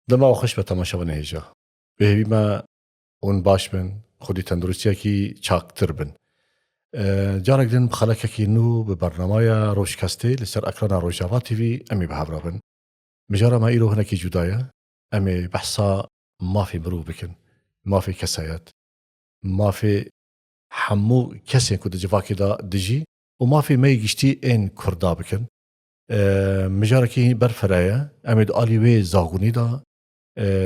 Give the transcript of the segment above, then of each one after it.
دما خوش به تماشا ون هیجا به ما اون باش بن خودی تندرستی کی چاکتر بن جارك دن بخلك کی نو به برنامه روشکسته لسر اکران روجاوا تیوی امی به هفرا بن مجارا ما ایرو هنا کی جدایا امی بحثا ما في مرو بكن ما في كسايات ما في حمو كسين كود جواكي دا دجي وما في ما يجشتي ان كردا بكن مجارا کی برفرايا امی دو آلیوی زاغونی دا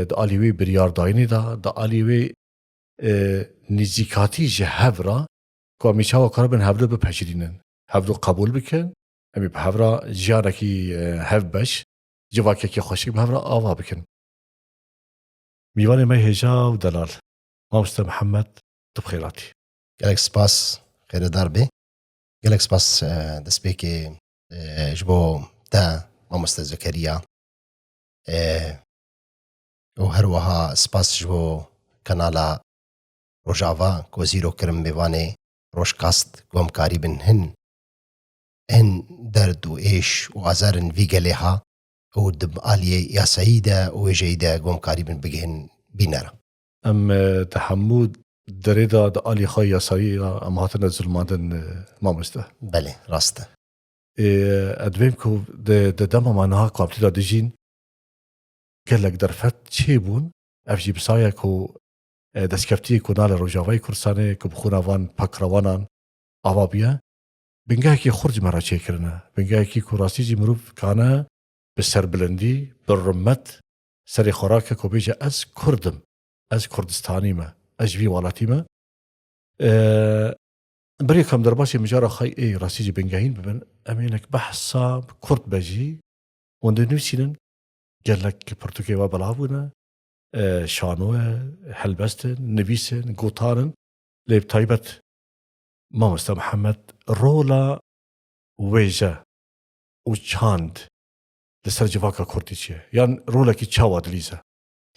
د آلیوی بریار داینی دا د آلیوی نزیکاتی جه هفرا که امیچاوا کاربن هفرا بپشیرینن هفرا قبول بکن امی به هفرا جیانا کی هف بش جواکی کی خوشی به هفرا آوا بکن میوان ما هجا و دلال مامست محمد تو بخیراتی گلک سپاس خیر دار بی گلک سپاس دست بی که جبو دا مامست زکریا و هر وها سپاس جو کانالا روجاوا کو زیرو کرم بیوانه روشکاست گوم کاری بن هن درد و ایش و آزارن ویگله ها و دب آلیه یا سعیده و جیده گوم کاری بن بگهن بینره ام تحمود دریدا د آلی خای یا سعیده ام هاتن ظلماندن مامسته بله راسته ادویم کو د دم مانها قابلی دا دجین گلک درفت چی بون افجی بسایه کو دستکفتی کنال روجاوای کرسانه که بخونوان پکروانان آوابیه بنگاه کی خرج مرا چه کرنه بنگاه کی کراستی جی مروف کانه به سربلندی به رمت سری خوراک که بیجه از کردم از کردستانی ما از وی والاتی ما بری کم در باسی مجارا خی ای راستی جی بنگاهین ببن امینک بحثا کرد بجی ونده نوسینن گلک پرتوکی و بلاوونه شانوه حلبستن نویسن گوتارن لیب تایبت مامستا محمد رولا ویجه و چاند لسر جواکا کردی چیه یعنی رولا کی چاواد لیزه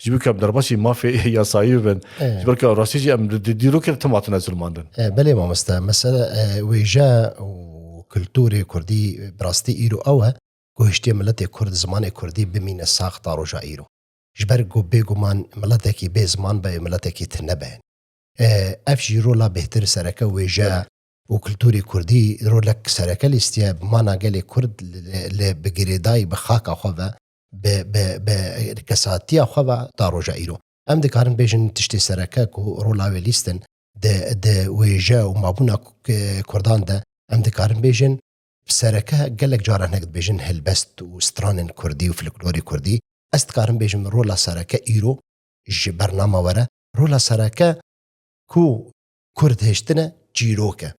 جبو که در باسی مافی یا سایه بن جبو که راستی جی ام دیرو که تماتن از الماندن بله مامستا مثلا ویجه و کلتوری کردی براستی ایرو اوه گوشتی ملت کرد زمان کردی بمین ساخت روجا ایرو جبر گو بگو من ملت به زمان به ملت کی تنبه افجی رولا بهتر سرکه ویجا و کلتوری کردی رولک سرکه لیستیا بمانا گلی کرد لبگریدای بخاک خواه به کساتی خواه تا روجا ایرو ام دکارن بیجن تشتی سرکه کو رولاوی لیستن ده ویجا و مابونا کردان ده ام دکارن بیجن سرکه گلک جاران هکت بیجن هلبست و سترانن کردی و فلکلوری کردی است کارم بیجم رولا سرکه ایرو ج برنامه وره رولا سرکه کو کرد هشتنه جیروکه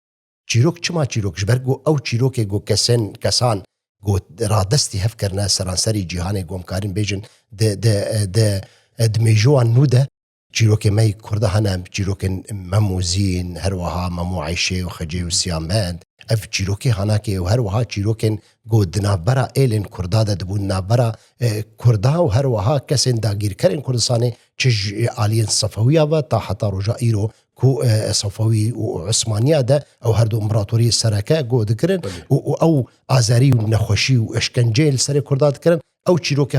جیروک چما جیروک جبرگو او جیروکه گو کسان گو رادستی هف کرنه سرانسری جیهانه گوم کاریم بیجن ده دمیجوان نوده جیروکه می کرده هنم جیروکه مموزین هر وها ممو عیشه و خجی و سیامند اف جیروکه هناکه و هر وها جیروکن گو دنابرا ایلن کرده ده دبون نابرا کرده و هر وها کسین داگیر کرن کردستانه چج آلین صفویه و تا حتی رجا ایرو کو صفوی و عثمانیه ده او هر دو امپراتوری سرکه گو دکرن او آزاری و نخوشی و اشکنجه سر کرده دکرن او چیروک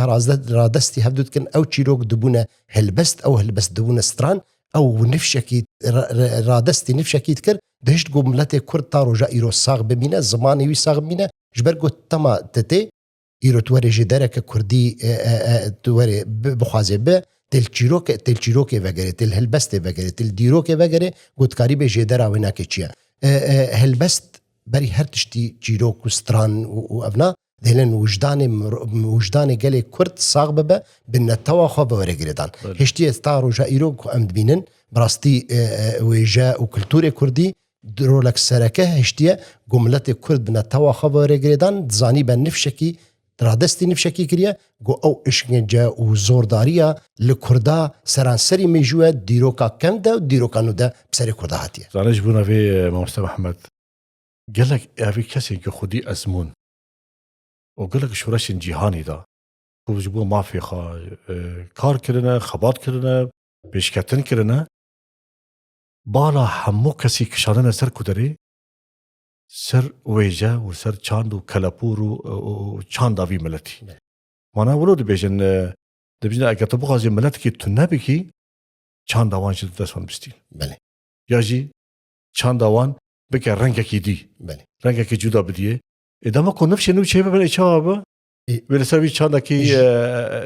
رادستی هفدود کن او چیروک دبونه هلبست او هلبست دبونه ستران او نفشکی رادستی نفشکی دکر دهشت گو ملت کرد تا رجا ایرو ساغ ببینه زمانی وی ساغ ببینه جبر گو تما تته ایرو تواره جداره که کردی تواره بخوازه به تل چیروک وگره تل هلبست وگره تل دیروک وگره گوتکاری به جداره وینا که چیه هلبست بري هرتشتي جيروك وستران وأبنا دهلن وجداني قالي كرد صاغ ببا بالنتوا خواب ورقردان هشتي استارو جائروك وأمد بينن براستي ويجا وكلتوري كردي درولك سركه هشتي جملة كرد بالنتوا خواب ورقردان زاني بنفشكي درادستی نفشکی کریه گو او اشکنجا و زورداریه لکردا سرانسری میجوه دیروکا کم ده و دیروکا نو ده بسری کردا هاتیه. زانش بونا في مامستا محمد قال لك افي كاسي كخدي ازمون وقال لك شورش جهاني دا وجبو ما في كار كرنا خبات كرنا بيشكتن كرنا بالا حمو كاسي كشاننا سر كدري سر ويجا وسر چاند و کلپور و چاند آوی ملتی وانا ولو دبیجن اگه تبو غازی ملت کی تو نبی کی چاند آوان جد دستان بستین بله یا جی چاند آوان بکر رنگ کی دی بله رنگ کی جدا بدیه ادامه کو نفش نو چه ببن اچابه ولی سوی چاند کی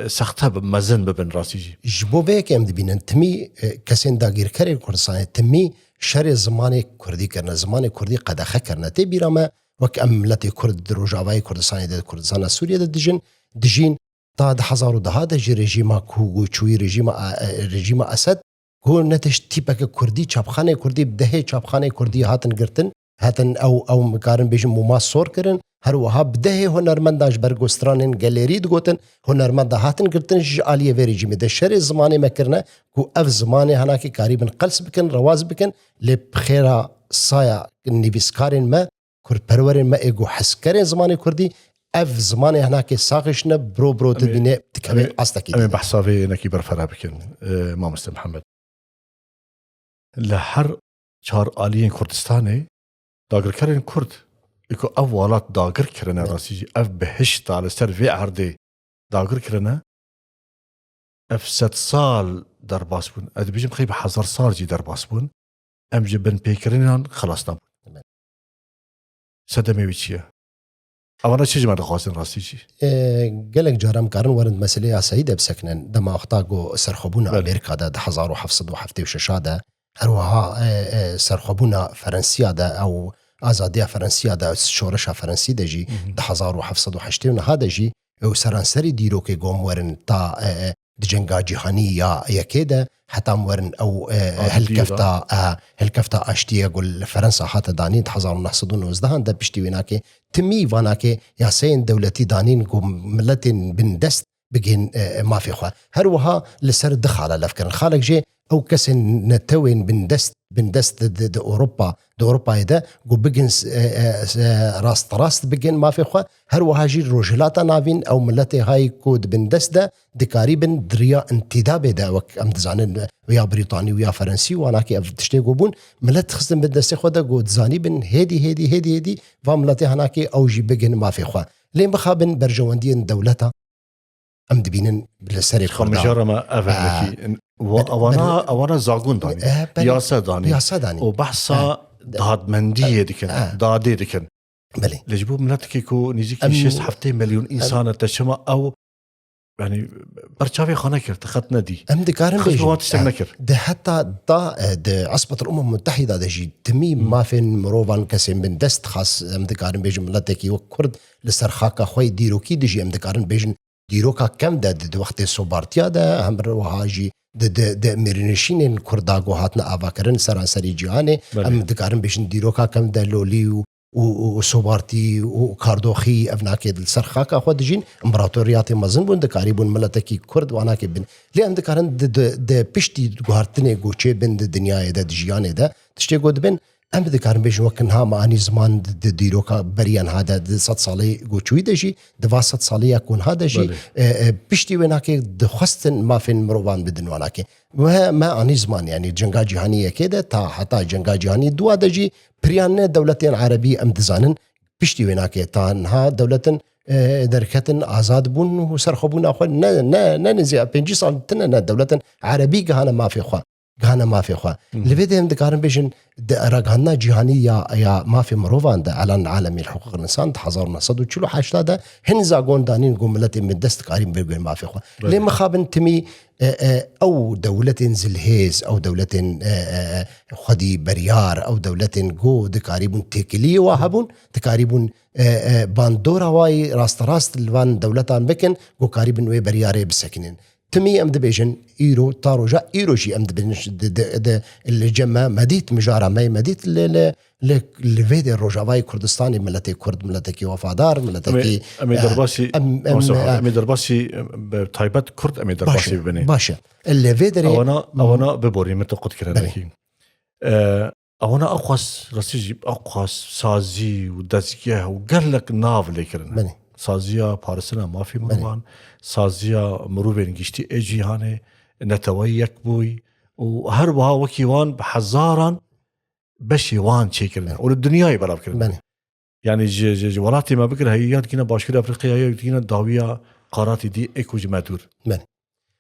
سخته مزن ببن راسی جی جبو به که امد بینن تمی کسین داگیر کری کردستان تمی شر زمان کردی کرنا زمان کردی قدخه کرنا تی بیرامه وک املت کرد روجاوای کردستان ده کردستان سوریه ده دجین تا 2010 ده رژیم کوگو چوی رژیم اسد کو نتش تیپک کردی چاپخانه کردی بده چاپخانه کردی هاتن گرتن هاتن او مکارن بیشم مماسور کرن هر وها بده هنرمنداش برگسترانن گالری دگوتن هنرمند هاتن گرتن جالیه و رژیم ده شر زمانه مکرنه کو اف زمانه هناکی قریبا قلس بکن رواز بکن لبخیرا سایا نویسکارن ما کرد پرورن ما ایگو حسکرین زمانه کردی اف زمانه هناکی ساقشنه برو تدبینه تکمل عستکی امي بحسابي نكي برفرها بكن ما مستر محمد لحر چار آليين كردستاني داگر کرن کرد اكو اولات داگر کرنه راسي اف بهشت على سر في عرضي داگر کرنه اف 7 سال در باسبون اد بيجم خيب 1000 سال جي در باسبون ام جبن بيكرينان خلاصنا سدمي ويچيه اوانا چه جمع دخواستن راسي جي قالك جارم كارن ورند مسئله سعيده بسكنن دما اختاقو سرخبونا امريكا ده 1776 ده هروها سرخبونا فرنسيا ده او آزادیا فرانسیا ده شورش فرانسی ده جی 1780 هذا جی او سرانسری دیرو که گم ورن تا دجنگا جهانی یا یکیده حتی ورن او هلکفتا اشتیه گل فرانسا حتی دانین 1919 ده پشتی وینا که تمی وانا که یا سین دولتی دانین گم ملتین بن دست بگین ما فی خواه هر وها لسر دخاله لفکرن خالق جی او کسی نتوین بن دست د اوروبا ده گو بگن راست بگن ما فی خوا هر وهاجی روجلاتا ناوین او ملت های کود بن دست ده دکاری بن دریا انتداب ده وک ام دزانن ویا بریتانی ویا فرنسی وانا کی افتشتی گو بون ملت خصم بن دست خود گو دزانی بن هدی و ملت هنا کی او جی بگن ما فی خوا لین بخابن برجواندی دولتا ام دبینن بالسری خمجاره ما افهمکی وانا زاغون داني ياسا داني وبحثا دادمندية دكن دادي دكن بلي لجبو ملاتكي كو نيجيكي 6 مليون انسان تشما او يعني برشافي خناكر تختنا دي ام دكارن بيجي ده حتى ده عصبة الامم المتحدة ده جي تميم ما فين مروفان كسم بن دست خاص ام دكارن بيجي ملاتكي وكرد لسرخاكا خوي ديروكي دجي ام دكارن بيجن دیروکا کم ده وقت صوبارتیا ده هم روحاجی ده مرنشین کرداگو هاتنا آواکرن سرانسری جهانه هم دکارن بشن دیروکا کم ده لولی و صوبارتی و کاردوخی افناکی دل سرخاکا خود جین امپراتوریات مزن بون دکاری بون ملتکی کرد وانا که بن لی هم دکارن ده پشتی گوهرتنه گوچه بن ده دنیای ده جیانه ده تشتی گود بن ام دکارن بیش وکنها معنی زمان دیروکا بریان هذا 100 سالی گوچوی دجی 200 سالی یکون هذا جی پشتی ونا که دخستن ما فين مروان بدن ونا که ما عنی زمان يعني جنگا جهانی كده تا حتی جنگا جهانی دو دجی پریان دولتین عربی ام دزانن پشتی ونا که تا انها دولتن دركتن آزاد بون و سرخبون اخو نه نزی 5 سال تنه دولتن عربی که ما في خوا گهانه مافی خوا لبیده هم دکارن بیشن رگهانا جهانی یا مافی مروان ده علن عالمی الحقوق الانسان 1948 ده هن زاگون دانین گملت من دست کاریم بگوین مافی خوا لی مخابن تمی او دولة زلهيز او دولة خدي بريار او دولة جو دكاريبون تكلي وهبون دكاريبون باندورا واي راست الوان دولتان بكن جو كاريبون وي برياري بسكنين تمي ام دبيجن ايرو طاروجا ايروجي ام دبيجن الجمع مديت مجارة ماي مديت لفيدي الروجاواي كردستاني ملتي كرد ملتي وفادار ملتي امي درباسي امي درباسي بتايبات كرد امي درباسي ببني باشا اللي فيدري اونا ببوري متى قلت كرناكي اونا اقواس راسيجي اقواس سازي ودزكيه وقال لك ناف لكرنا سازيا بارسنا ما في مروان سازيا مروبين جشتي اجي هاني نتويك بوي وهربها وكيوان بحزارا بشي وان شيكلنا والدنيا يبرا بكرنا يعني جوالاتي ما بكر هي كنا باشكال افريقيا هي كنا داويه قاراتي دي ايكو جمادور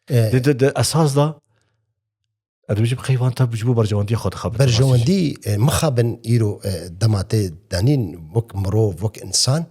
ده اساس ده ادوجي بخيوان تاب بجبو برجواندي خد خبر برجواندي مخابن ايرو دماتي دانين وك مرو وك انسان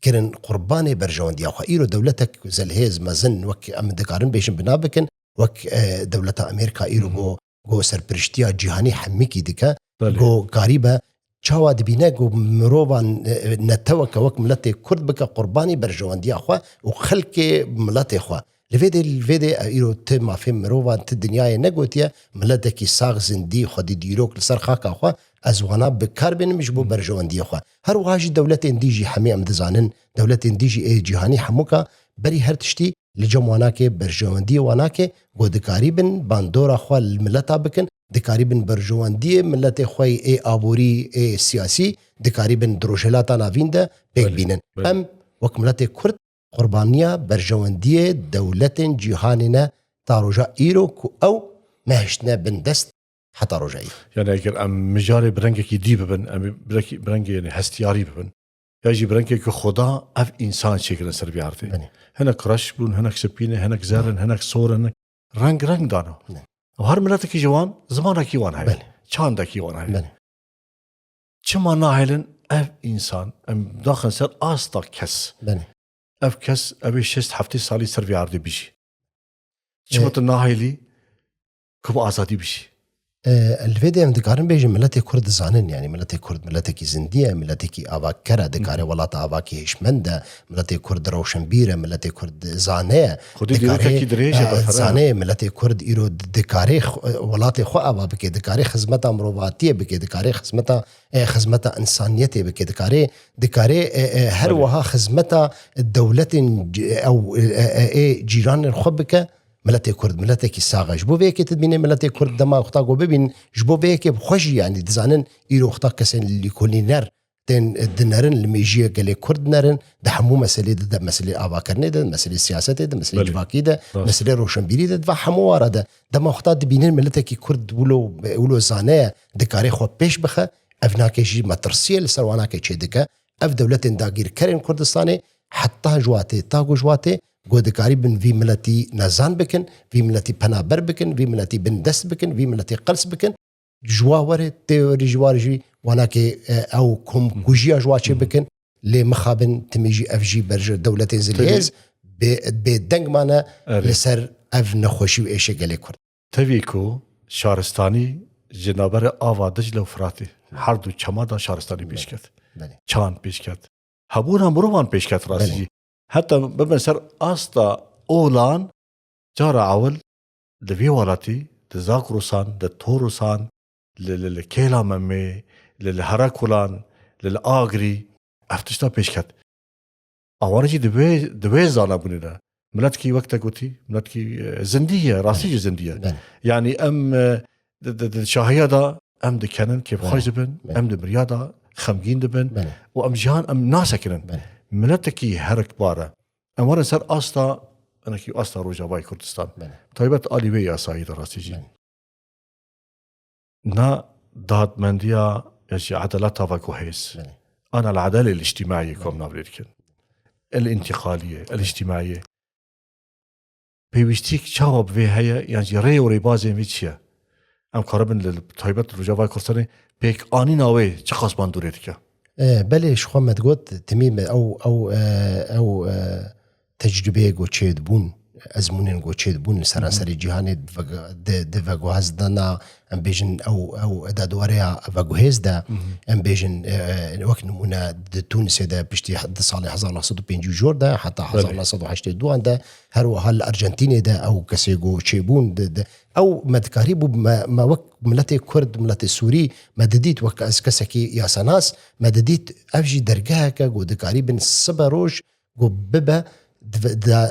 كرن قرباني برجواندي اخو ايرو دولتك زلهيز مازن وك ام دكارن بيشن بنابكن وك دولة امريكا ايرو جو سرپرشتيا جهاني حميكي دكا جو قريبه چاوا دبینه گو مروان نتوک وک ملت کرد بک قربانی برجواندی اخوا و خلق ملت اخوا لفيدي ايرو تما في مروان الدنيا نگوتيه ملت کی ساغ زندي خدي ديروك لسر خاك اخوا ازوانا بكاربن مجبو برجواندي اخوا هر واجي دولتين ديجي حمي ام دزانن دولتين ديجي اي جهاني حموكا بري هر تشتي لجمعاناك برجواندي واناك گو دکاریبن باندور اخوا الملتا بکن دکاریبن برجواندی ملت خوی ای آبوری ای سیاسی دکاریبن دروجلاتا ناوین ده بیگ بینن ام وک ملت کرد قربانیا برجواندی دولت جهاننا تاروجا ایرو کو او مهشتنا بن دست حتى رجعي يعني اگر ام مجاري برنگه کی دی ببن ام برنگه يعني هستیاری ببن يجي برنگه که خدا اف انسان شکل سر بیارته هناك کرش بون هناك سپینه هناك زرن هناك صورن رنگ دانو وهر ملتك جوان زمانه كيوان هاي چانده كيوان هاي چما ناهلن اف انسان ام داخل سر آستا کس اف کس ابي 6-7 سالي سر بیارده بيشي چما ناهلي كم آزادي بيشي الفيديو من دكارن بيجي ملتي كرد زانن يعني ملتي كرد ملتي زندية ملتي أباكرة دكاري ولا تأباكي هشمندة ملتي كرد روشنبيرة ملتي كرد زانية زانية ملتي كرد إيرو دكاري ولاتي خو أباكي دكاري خزمتا مرواتية بكي دكاري خزمتا إنسانيتي بكي دكاري هر وها خزمتا الدولة أو جيران الخبكة ملتي كرد ملتي ساغه جبو بيك تدبين ملتي كرد دما اختا جو ببين جبو بيك بخوش يعني دزانن يرو اختا كسن اللي كولينر تن دنرن الميجيه قال كرد نرن دحمو مساله ده مساله اباكرني ده مساله سياسته ده مساله جواكي ده مساله روشنبيري ده فحمو ورده دما اختا دبين ملتي كرد ولو زانه دكاري خو بيش بخه افناكي جي مترسيل سرواناكي تشدك اف دوله داغير كرين كردستاني حتى جواتي تاغو جواتي گود کاریبن وی ملتی نزان بکن وی ملتی پنابر بکن وی ملتی بندست بکن وی ملتی قلس بکن جواوره تیوری جوارجی وانا که او کم گوجیا جواچه بکن لی مخابن تمیجی افجی برج دولت زلیز به دنگ مانا لسر اف نخوشی و ایشه گلی کرد تاویکو شارستانی جنابر آوا دجل و فراتی هر دو چمادا شارستانی پیش کرد چان پیش کرد هبونا مروان پیش کرد راستی حتى ببن سر أستا أولان جارة عول لفي ولاتي لزاكروسان للتوروسان للكيلا ممي للهراكولان للآغري افتشتا بيشكت أوانجي دوي زانا بنينا ملاتكي وقتا قوتي ملاتكي زندية راسيجي زندية يعني أم الشاهية دا أم دي كانن كيف خارج بن أم دي مريادا خمجين دبن وأم جهان أم ناسا كنن ملتكي هرك بارا امر سر استا انا كي استا روجاواي كردستان طيبت الي يا سعيد راسيجي نا داد منديا يجي عدالتها وكوهيس انا العداله الاجتماعيه كم نابريكن الانتقاليه الاجتماعيه بيوشتيك جواب في هي يعني ري وري بازي ميتشيا ام کاربن لتایبت روجاوای کردستان پیک آنی ناوی چه قاسمان دوره دیگه بله شخوا مدگوت تمیم او تجربه گوچید بون ازمونن گوچید بون سراسری جهان د وگوهز دانا ام بیجن او دادواریا وگوهز دا ام بیجن وقت نمونه د تونس دا بشتي حد سال 1950 دا حتى 1982 دا هر وهال الارجنتين دا او كسيغو تشيبون او مدكاري بو ما وقت ملتي كرد ملتي سوري مدديت وك اسكسكي يا سناس مدديت افجي درجها كو دكاري بن سبروج جو ببا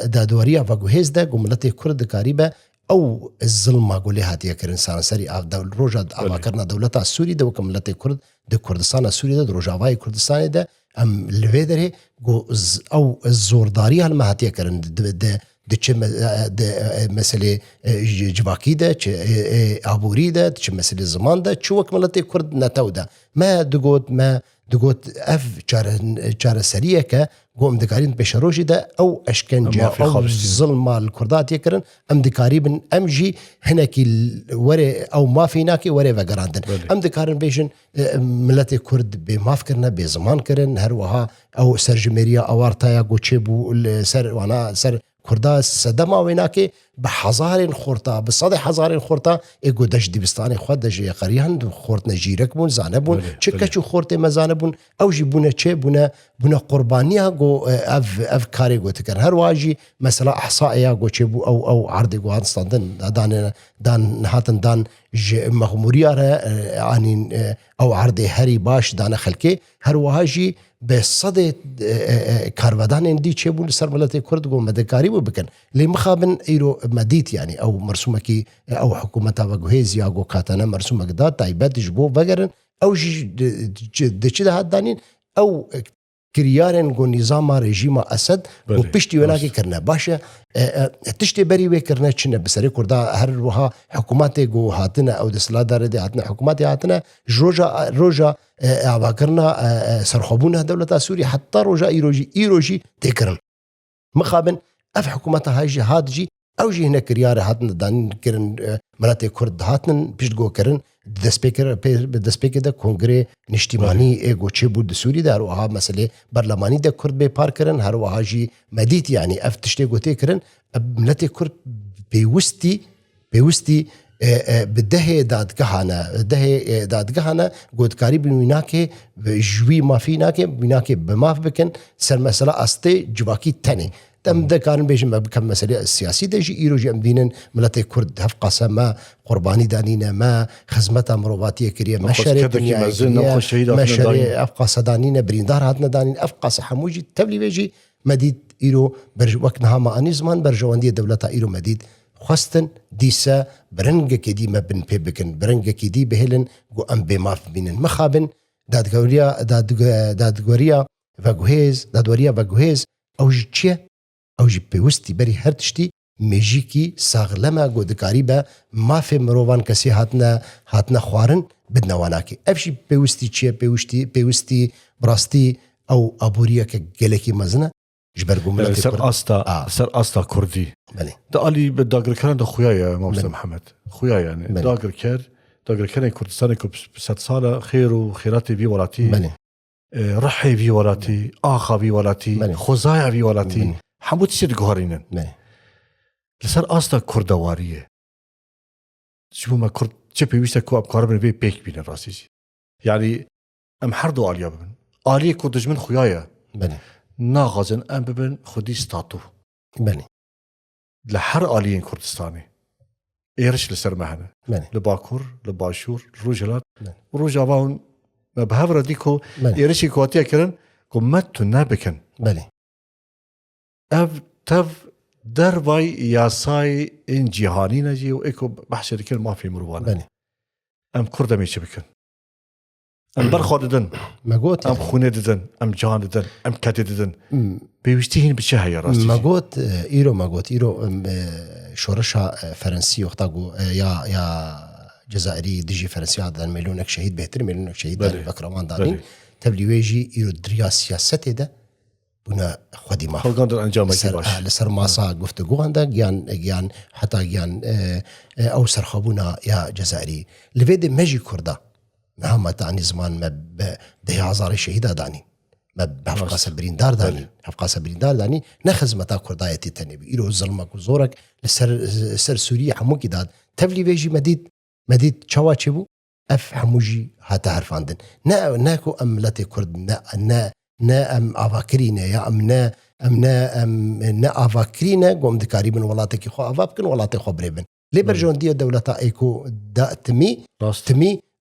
دا دوريا فاغوهز دا جو ملتي كرد كاريبا او الظلم قولي هاتيا كرن سري اف دول روجا افكرنا دولتا السوري دا وك ملتي كرد د كردستان السوري دا روجاواي كردستان دا ام لفيدري جو او الزورداري هالمهاتيا كرن د مسئله جواکی ده چه آبوری ده چه مسئله زمان ده چه وقت ملت کرد نتاو ده ما دگوت اف چاره سریه که قوم دکارین بشروجی ده او اشکنجه او ظلم الكردات يكرن ام دکاری بن ام جی هنکی وره او ما فیناکی وره وگراندن ام دکارن بیشن ملت کرد به ماف کرنه به زمان کرن هر وها او سرجمریا اوارتایا گوچه بو سر وانا سر كردا سدما ويناكي بحزار خورتا بصد حزار خورتا ايغو دش دبستاني خود دش قريان خورت نجيرك بون زانبون چكچو خورت مزانبون او جيبونه چه بونه قربانيه جو اف كاري جو تكر هر واجي مثلا احصائيه جو چبو او عرض جو هانستاندن دان هاتن دان مغموريه يعني او عرض هري باش دان خلكي هر واجي بصد كارودان دي چبون سر ملت كرد جو مدكاري وبكن لي مخابن ايرو مديت يعني او مرسومكي او حكومتها وجهيز يا جو كاتنا مرسومك دا تايبات جبو بغرن او دچده هدانين او كريارن جو نظام رژیم اسد و پشتی وناکی کرنا باشه تشتی بری و کرنا چنه بسری کردا هر وها حکومت جو هاتنه او دسلادار دی هاتنه حکومت هاتنه روجا اواکرنا سرخبونه دولت سوري حتى روجا ایروجی تکرن مخابن اف حکومت هاجي هادجي او جي هنا كريار هاتن دان كرن ملاتي كرد هاتن بيش جو كرن د سپیکر د کنگره نشتیمانی ایگو چه بود سوری در وها مسئله برلمانی د کرد به پار کرن هر وها جی مدیت یعنی افتشته گوته کرن ملت کرد پیوستی بده دادگاهانه گودکاری بینوینا که جوی مافینا که بینا که بماف بکن سر مسئله استه جواکی تنه تم ده كان بيجي بكم مسألة السياسية ده جي إيروجي أمدينن ملتي كرد هف قاسم ما قرباني دانينا ما خدمتها مرواتية كريه ما شري دنيا ما شري أفقا صدانينا بريندار هاتنا دانين أفقا حموجي تبلي بيجي مديد إيرو برج وقتها ما أني زمان برجواندية دولتها إيرو مديد خواستن ديسا برنجة كدي ما بن بيبكن برنجة كدي بهلن جو أم بماف بينن مخابن دادگوريا وگوهز أو جي او جی پیوستی بری هر تشتی میجیکی ساغلمه گودکاری با مافی مروان کسی هاتنا خوارن بدنواناکی افشی پیوستی چیه پیوستی براستی او ابوریا که گلکی مزنه جبرگو ملتی سر استا کردی ده آلی به داگر کردن ده خویای موسم محمد خویای یعنی داگر کردن کردستان که 100 سال خیر و خیرات بی ولاتی رحی بی ولاتی آخا بی ولاتی خوزای بی ولاتی حمود سيد جوهرينن لسر أصلا كردوارية شو ما كرد شبي ويسا كو أبكار من بيك بين الراسيسي يعني أم حردو آليا ببن آلية كردج من خيايا ناغازن أم ببن خدي ستاتو لحر آليين كردستاني إيرش لسر مهنة لباكور لباشور روجلات وروجاباون ما بهافر ديكو إيرشي كواتيا كرن قمتو نابكن اف تف دربای یاسای این جهانی نجی و اکو بحث کل ما فی مروان ام کرد میشه بکن ام برخوردن ام خونه ددن ام جان ددن ام کتی ددن بیوشتی بچه هیا راستی مگوت ایرو شورشا فرنسی وقتا یا جزائری دیجی فرنسی عدن میلیونک شهید بهتر میلیونک شهید در بکرمان دارین تبلیویجی ایرو دریا سیاست ده بنا خودی ما خلقان در انجام کی باش لسر ماسا گفتگو هنده گیان حتی گیان او سرخابونا یا جزائری لوید مجی کرده نعم تعني زمان ما ده هزار شهيدة داني ما بحفقة سبرين دار داني حفقة سبرين دار داني نخز متا كردايتي تنبي إلو الظلمك وزورك لسر سوريا حموكي داد تفلي بيجي مديد شواتشبو اف حموجي هاتا عرفاندن ناكو أملتي كرد نا أم أفاكرينا يا نا أفاكرينا قوم دكاري من ولاتك خو أفابكن ولاتك خو بريبن ليبرجون ديو دولتا ايكو دا تمي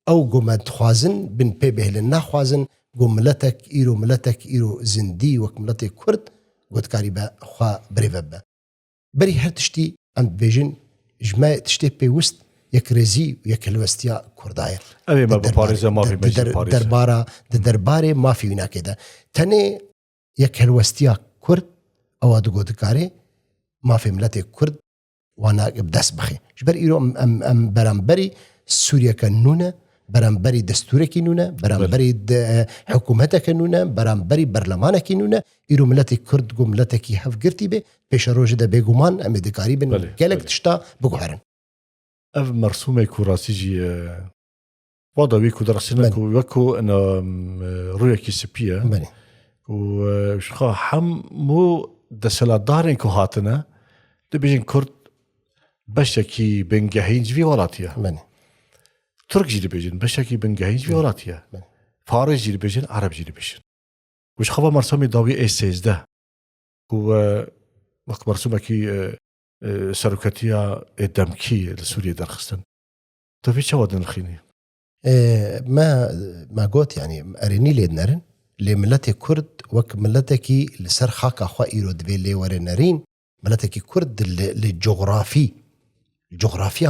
او قومت خوازن بن بي بهلن نخوازن قوم ملتك إيرو زندي وك ملتك كرد قد كاريبا خوا بريفبا بري هر تشتي ام بيجن جماع تشتي بي وست يك رزي ويك الوستيا كردايا أبي ما بباريزا ما في مجي باريزا درباري ما في هنا كده تاني يك الوستيا كرد او ادو قد كاري ما في ملتك كرد وانا بدس بخي جبر إيرو ام برامبري سوريا كنونة برامبري دستورك نونة برامبري حكومتك نونة برامبري برلمانك نونة إيرو ملتك كرد قو ملتك يحف قرتي بي بيش روج دا بيقومان أمي دكاري بن كالك تشتا بقهرن أف مرسومة كوراسيجي وضعوي كودرسينك ويكو أن رويا كيسبية وشخا حمو دسلا دارين كوهاتنا دبيجين كرد بشكي بنجاهين جوي ولاتيا ترك جيلي بيجن بشكي بنجاهين جوي ولاتيا فارس جيلي بيجن عرب جيلي بيجن وش خوا مرسومي داوي اي 16 و وقت مرسومه كي سركتيا دمكي لسوريا درخستن تو في شوادن الخيني ما قلت يعني اريني ليدنرن لملتي كرد وك ملتكي لسر خاكا خوا ايرو دبيلي ورنرين ملتكي كرد الجغرافيا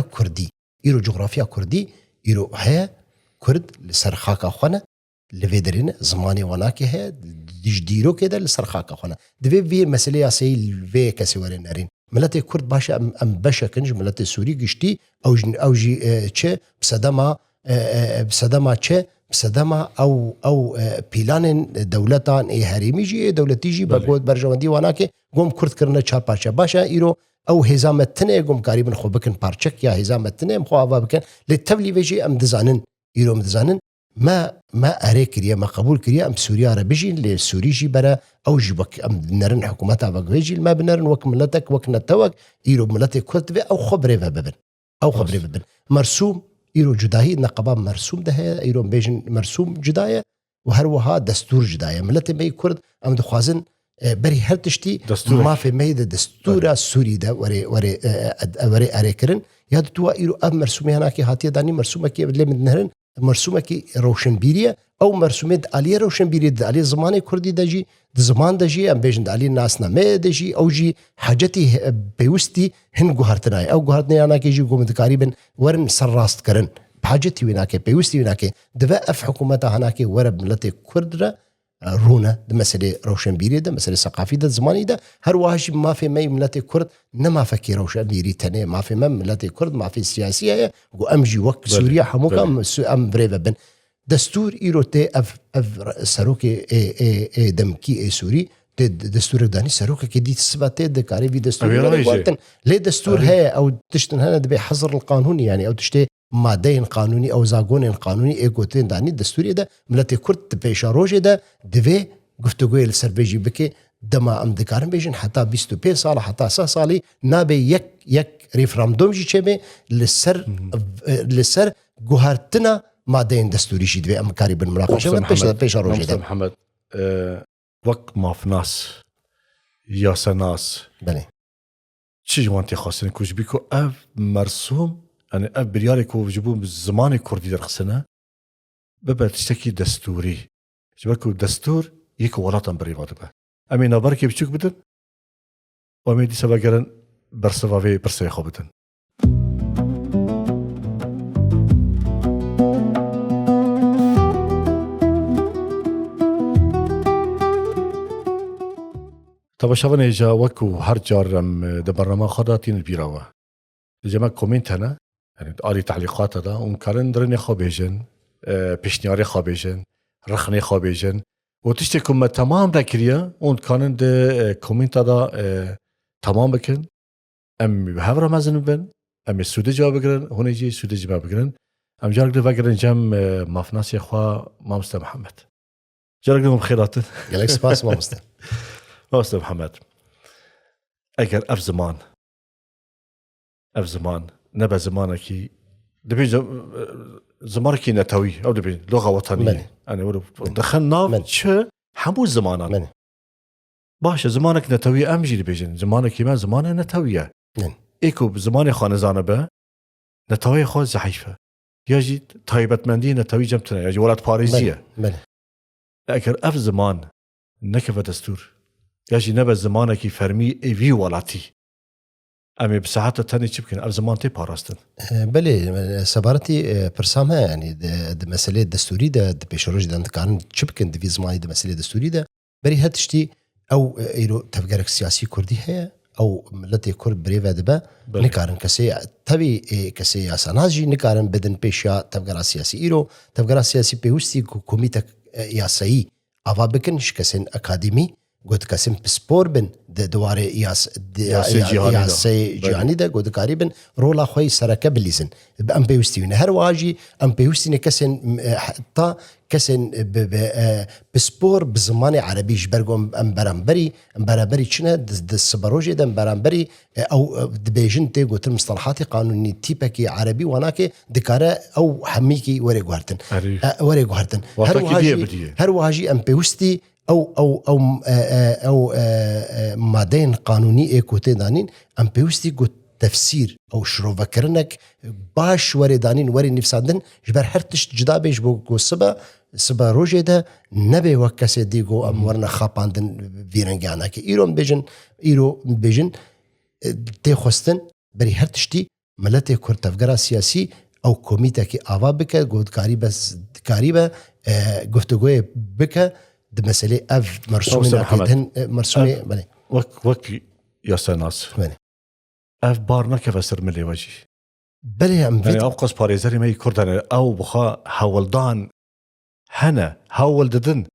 كردي ايرو جغرافيا كردي ايرو هي كرد لسر خاكا خوانا لفيدرين زماني وناكي هي ديجديرو كده لسر خاكا خوانا دبي في مسألة سي في كسي ورنرين ملتي كرد باشا ام باشا كنج ملتي سوري قشتي او جي تشي بصدما تشي بصدما او بيلان دولتان اي هريمي جي دولتي جي بقود برجواندي وناكي قوم كرد كرنا تشار باشا ايرو او هزامتنه قوم قريبا خو بكن بارچك يا هزامتنه مخو ابا بكن للتبلي بيجي ام دزانن يرو مدزانن ما اريكريا ما قبول كريا ام سوريا ربيجي للسوري جي برا او جبك ام نرن حكومتها بيجي ما بنرن وك ملتك وك نتوك يرو ملتك كتب او خبره ببن او خبره ببن مرسوم يرو جداهي نقبا مرسوم ده يرو بيجن مرسوم جدايه وهروها دستور جدايه ملتي بي كرد ام دخوازن بري هر تشتي ما في ميدا دستورة سوري ده وري أريكرن ياد توا إيرو أب مرسومي هناكي هاتيه داني مرسومة كي اللي من نهرن مرسومة كي روشنبيرية أو مرسومة آلية روشنبيرية آلية زماني كردي دجي زمان دجي أم بيجن آلية ناس نامي دجي أو جي حاجتي بيوستي هن جوهرتناي أو جوهرتناي هناكي جي قوم تقريبا ورن سراست كرن بحاجتي ويناكي بيوستي ويناكي دفاع أف حكومتها هناكي ورب ملتي كردرة رونا ده مسألة روشنبيري ده مسألة ثقافي ده زماني ده هر واحد ما في مي ملتي كرد نما فكي روشنبيري تاني ما في ملتي كرد ما في سياسية وأمجي وقت سوريا حموكا أم بريفا بن دستور إيروتي أف سروكي دمكي سوري دستور داني سروكا كي دي تثبتي دكاري في دستور ليه دستور هي أو تشتن هنا ده بحظر القانوني يعني أو تشتي مادين قانوني او زاغون قانوني ايغوتين داني دستوري ده ملتي كرت بيشاروج ده دفي گفتگوی السربيجي بكي دما ام دكارن بيجن حتى 25 سال حتى 6 سالي نابي يك ريفرندوم جي چبي لسر گوهرتنا مادين دستوري جي دفي ام كاري بالمناقشه بيشاروج ده محمد وقت ما في ناس يا سناس بله چي جوانتي خاصين كوج بيكو اف مرسوم يعني أب بريالك وجبون بالزمان كردي درخسنا ببا تشتكي دستوري جبركو دستور يكو ولاطن بريمات به أمينا بركي بشوك بدن وأمين دي سبا قرن برسفافي برسيخو بدن طبعا شابنا يجا وكو هر جارم دبرنما خداتين البيراوة الجماعة كومنت هنا يعني آلي تعليقات هذا ومكارن درني خابيجن بيشنياري خابيجن رخني خابيجن وتشتكم ما تمام ذكريا وان كان ده كومنت دا تمام بكن ام بهبره مازن بن ام سوده جواب بگرن هون يجي سوده جواب بگرن ام جارك ده بگرن جم مافناس يا اخوا مامست محمد جارك ده بخيرات قالك سباس مامست مامست محمد اگر اف زمان نبا زمانكي دبي زمانكي نتوي او دبي لغه وطنيه انا ولو دخلنا شو حمو زمانات من باشا زمانك نتوي امجي دبيجن زمانك ما زمانه نتويه ايكو بزمان خانزانه به نتوي خو زحيفه يجي طيبت مندي نتوي جمتنا يجي ولد باريزيه اگر اف زمان نكف دستور يجي نبا زمانك فرمي اي ولاتي امي بساعات تاني تشبكن اف زمان تي باراستن بله سبارتي برسامه يعني د مساله دستوري د بيشروج د كان تشبكن د زماني د مساله دستوري د بري هتشتي او ايرو تفكيرك السياسي كردي هي او ملتي كرد بريفا دبا نكارن كسي تبي كسي اساناجي نكارن بدن بيشا تفكير سياسي ايرو تفكير سياسي بيوستي كوميتا ياسي افا بكنش كسن اكاديمي قد كسم بسبور بن دواره ياسي جهاني ده قد قريبا رولا خوي سركه بليزن ام بيوستي هر واجي ام بيوستي كسن حتى كسن بسبور بزمان عربي جبرغم ام برامبري شنو د السبروجي د برامبري او دبيجن تي قلت المصطلحات قانوني تيبكي عربي وناكي دكاره او حميكي وري غارتن هر واجي ام بيوستي او مادين قانوني ايكوتي دانين ام بيوستي قلت تفسير او شرو فكرنك باش وري دانين وري نفسادن جبر هرتش جدابيش بو سبا روجي ده نبي وكاسي ديغو ام ورنا خاباندن فيرنغاناكي ايرو بيجن تي خوستن بري هرتشتي ملتي كرت افغرا سياسي او كوميتاكي اوا بك قد قريبه گفتگوی بك د مسئله اف مرسومه بله وك يا سناس اف بارنا كيف اسر ملي وجي بله ام يعني اوقس باريزري ما يكردن او بخا حولدان هنا حول ددن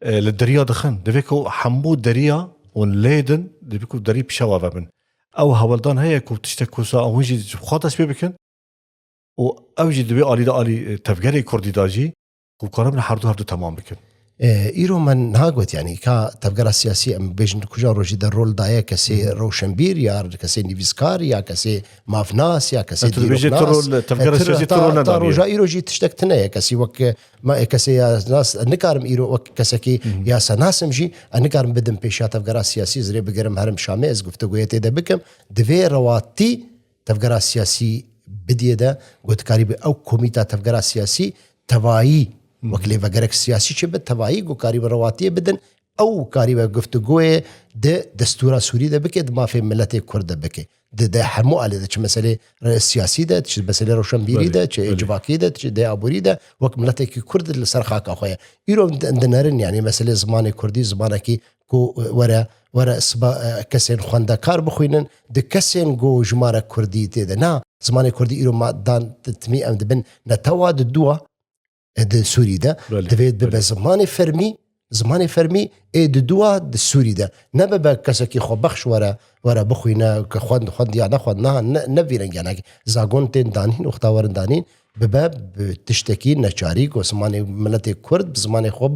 للدريا دخن دبيكو حمود دريا ونليدن دبيكو دري بشوافه من او حولدان هي كو تشتكو سا او يجي خاطس بيبكن او اوجي دبي علي تفكيري كردي داجي وقربنا حردو هردو تمام بكن ايرو من هاغوت يعني كا تفكير سياسي ام بيجن كوجا روجي در رول دايا كسي روشنبير يا كسي نيفسكار يا كسي مافناس يا كسي تفكير سياسي ترول روجا ايرو جي تشتكتنا كسي وك ما كسي ناس نكارم ايرو وك كسكي يا سناسم جي نكارم بدم بيشات تفكير سياسي زري بگرم هرم شامز گفتگويتي ده بكم دفي رواتي تفكير سياسي بديده قلت قريب او كوميتا تفكير سياسي توایی وکلی وگرک سیاسی چه بد توایی گو کاری برواتی بدن او کاری و گفتگوی ده دستور سوری ده بکه ده مافی ملت کرد بکه ده همو علی ده چه مسئله سیاسی ده چه مسئله روشنبیری ده چه اجواکی ده چه ده عبوری ده وک ملت کی کرد لسر خاک آخویه ایرو اندنرن یعنی مسئله زمان کردی زمانه کی کو ورا سبا کسین خوانده کار بخوینن ده کسین گو جماره کردی ده نه زمان کردی ایرو ما دان تمی ام دبن نتوا دوا د سوري ده دفيد ببا زماني فرمي د دوا د سوري ده نبا كسكي خو بخش ورا بخوينا كخوند يا نخوندنا نبيرن يعني زاغون تن دانين وختاورن دانين بباب تشتكي نچاري کو زماني ملت كرد بزماني خو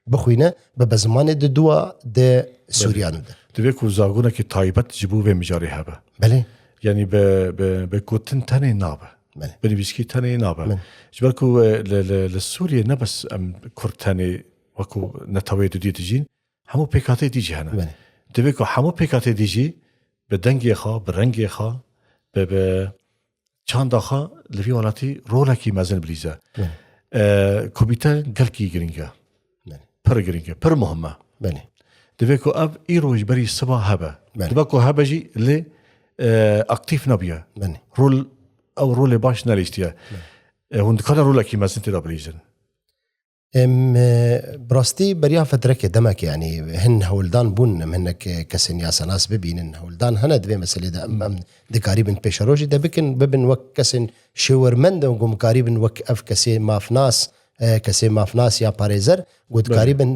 بخوينا ببا زماني د دوا د سوريانو ده دبيكو زاغونه كي تايبت جيبو و مجاري هبه بله يعني ب كوتن تاني نابه بني بيسكي تاني نابه جبالكو للسوريا نبس ام كرتاني وكو نتاوي دي تجين همو بيكاتي ديجي هنا دبيكو همو بيكاتي ديجي بدنگي خا برنگي خا ب چاند خا لفي ولاتي رولكي مازن بليزا كوبيتا قلكي جرينجا پر جرينجا پر مهمه دبيكو اب ايروج بري صبا هبه دبيكو هبه جي ل اكتيف نبيه رول او رول باش ناليستيا هون كان رول كي ما سنتي دابليزن براستي بريا فترك دمك يعني هن هولدان بون منك كسن ناس ببين هولدان هنا دبي مسألة ده ام دقاريبن بيشروجي ده بكن ببن وك كسن شاورمند وقوم قاريبن وك اف كسي ماف ناس کەسێ مافناس یا پارێزەر گۆدکاری بن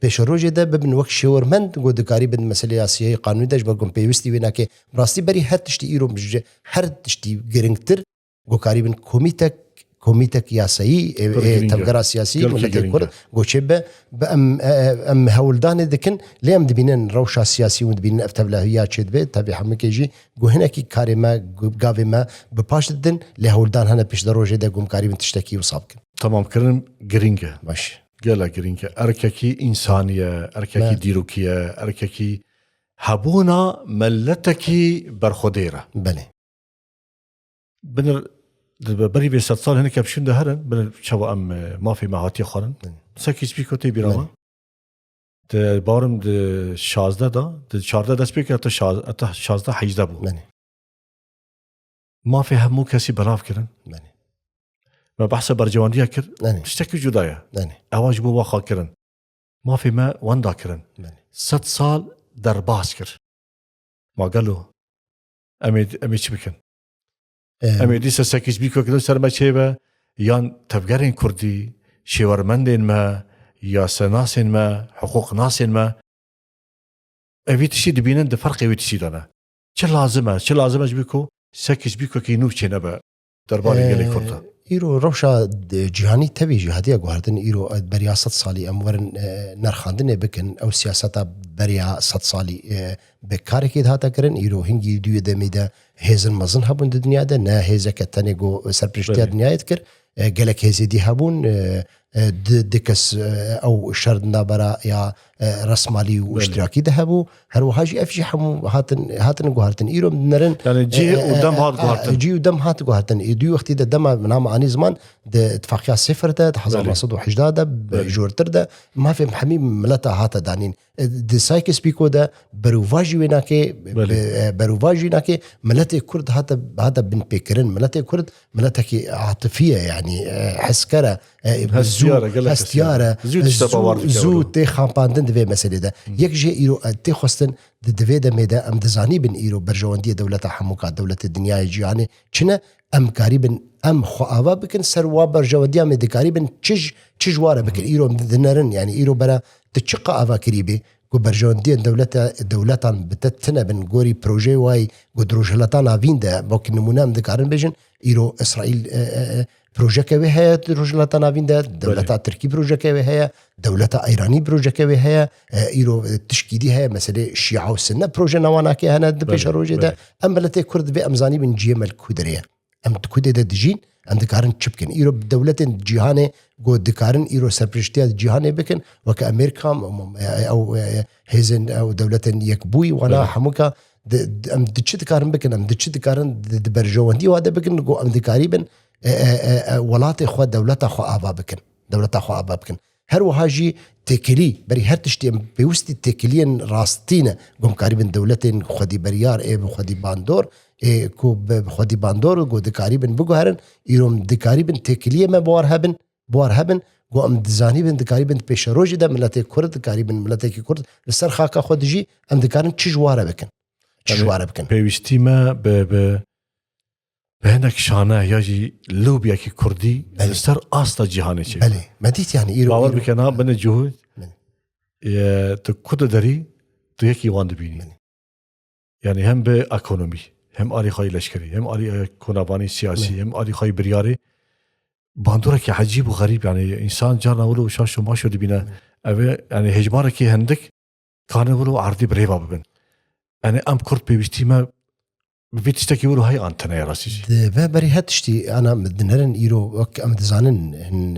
پێشەڕۆژێ دا ببن وەک شێوەرمەند گۆدکاری بن مەسەلەی یاسیەی قانونی دەش بەگوم پێویستی وێ ناکێ ڕاستی بەری هەر تشتی ئیرۆ بژێ هەر تشتی گرنگتر گۆکاری بن کۆمیتەک یاسایی تەبگەرا سیاسی ملەتی کورد گۆچێ بە ئەم هەوڵدانێ دکن لێ ئەم دبینن ڕەوشا سیاسی و دبینن ئەفتەبلەهویا چێت بێت تابی هەمووکێژی گۆهنێکی کارێمە گاوێمە بپاش دن لێ هەوڵدان هەنە پێش دە ڕۆژێ دە گومکاری بن تشتێکی وساب بکەن تەمامکردن گرینگە باش گەلە گرینگە ئەرکێکی ئینسانیە ئەرکێکی دیرۆکیە ئەرکێکی هەبوونا مەلەتێکی بەرخۆدێرە بەێ بنر بەری بێ سەد ساڵ هەنێک بشوندە هەرن بنر چاوە ئەم مافی مەهاتی خوارن سەکی سپیکۆ تێ بیرەوە باورم 16 دا 14 دەست پێ کرد تا 16 18 بوو مافی هەموو کەسی بەڵاوکردن و بەحسە بەرجەوەندیە کرد شتێکی جودایە ئەواش بۆ واخاکردن مافی مە وەنداکردن 100 ساڵ دەرباز کرد ماگەلۆ ئەمێ چی بکەن ئەمێ دیسە سەکیش بیکۆکردن سەرمە چێبە یان تەبگەرێن کوردی شێوەرمەندێن مە یاسە ناسێن مە حقوق ناسێن مە ئەوی تشی دبینن دە فەرقی وی تشی دانە چه لازمەش بیکۆ سەکیش بیکۆکی نو چێنە بە دەرباری گەلی کوردە ئیرۆ ڕەوشە جیهانی تەویژی هەدیە گواردن ئیرۆ بەریا 100 ساڵی ئەموەرن نەرخاندنێ بکەن ئەو سیاسەتە بەریا 100 ساڵی بەکارێکی هاتەکردن ئیرۆ هنگی دوێ دەمێدە هێزن مەزن هەبوون دنیادا نە هێزەکە تەنێک و سەرپرشتیا دنیایت کرد گەلک هێزێدی هەبوون دکەس ئەو شەردنا بەرا یا ڕسمالی و اشتراکی ده هەبوو هەروەهاژی ئەفژی هەموو هاتن گوهارتن ئیرۆ نەرن جی و دەم هات گوهارتن دوی وەختی دە دەما نامعانی زمان اتفاقیا صفر ده 1980 ده جۆرتر ده مافێ هەمی ملەتە هاتە دانین دسایکە سپیکۆ ده بەروڤاژی وێ ناکێ بەروڤاژی ناکێ ملەتێ کورد هاتە بن پێکردن ملەتێ کورد ملەتێکی عاتفیە یعنی حسکەرە هەستیارە زوو تێ خامپاندن دوێ مەسەلێدا یەک ژێ ئیرۆ تێ خۆستن دوێ دەمێدا ئەم دەزانی بن ئیرۆ بەرژەوەندیە دەولەتە هەمووکە دەولەتە دنیای جیهانێ چنە ئەم کاری بن ئەم خواوا بکن سەروا بەرژەوەندیان مێدەکاری بن چ ژوارە بکن ئیرۆ دنەرن یعنی ئیرۆ بەرە تچقا ئاواکری بێ گو بەرژەوەندیان دەولەتان بتەتنە بن گۆری پرۆژێ وای گو درۆژهەلەتان ئاویندا بۆکی نمونە ئەم دەکارن بێژن ئیرۆ ئیسرائیل پروژەکەوێ هەیە ڕۆژلەتە ناویندا دەولەتە ترکی پروژەکەوێ هەیە دەولەتە ئایرانی پروژەکەوێ هەیە ئیرۆ تشکیدی هەیە مەسەلێ شیعە و سنە پروژە ناواناکە هەنە پێشە ڕۆژێدا ئەم بەلەتێ کورد بێ ئەمزانی بن جیێمەل کودرەیە ئەم کودێدە دژین ئەم دەکارن چ بکەن ئیرۆ دەولەتێن جیهانێ گۆ دەکارن ئیرۆ سەرپرشتیا جیهانێ بکەن وەکە ئەمریکام ئەو هێزن ئەو دەولەتەن یەکبووی وەنا هەمووکە ئەم چ دەکارن بکەن ئەم چ دەکارن بەرژەوەندی وادە بکەن گۆ ئەم دەکاری بن وڵاتی خۆ دەولەتە خۆ ئاوا بکەن هەروەهاژی تێکلی بەری هەر تشتێن پێویستی تێکلیەن ڕاستینە گۆمکاری بن دەولەتێن خودی بەریار ئێ خودی باندۆر خودی باندۆر و گۆ دەکاری بن بگوهرن ئیرۆم دەکاری بن تێکلیە مە بوار هەبن گۆ ئەم دزانی بن دەکاری بن پێشە ڕۆژیدا ملەتێک کورد دەکاری بن ملەتێکی کورد لەسەر خاکە خۆ دژی ئەم دەکارن چ ژوارە بکەن پێویستیمە بهنك شانه ياجي لوبيا كي كردي لسر أصلا جهاني شيء. بله مديت يعني إيرو. باور بكنا بنا جهود. تكود دري تيجي واند بيني. يعني هم بإقتصادي هم آلي خاي لشكري هم آلي كوناباني سياسي هم آلي خاي برياري. باندورة كي عجيب وغريب يعني إنسان جارنا ولو شاش وما شو دبينا يعني هجمارة كي هندك كانوا ولو عرضي بريبا ببن. يعني أم كرد بيشتي ما بيتشتكي ولو هاي أنتنا يا راسي. بري هاتشتي أنا مدنرن إيرو وك أم دزانن إن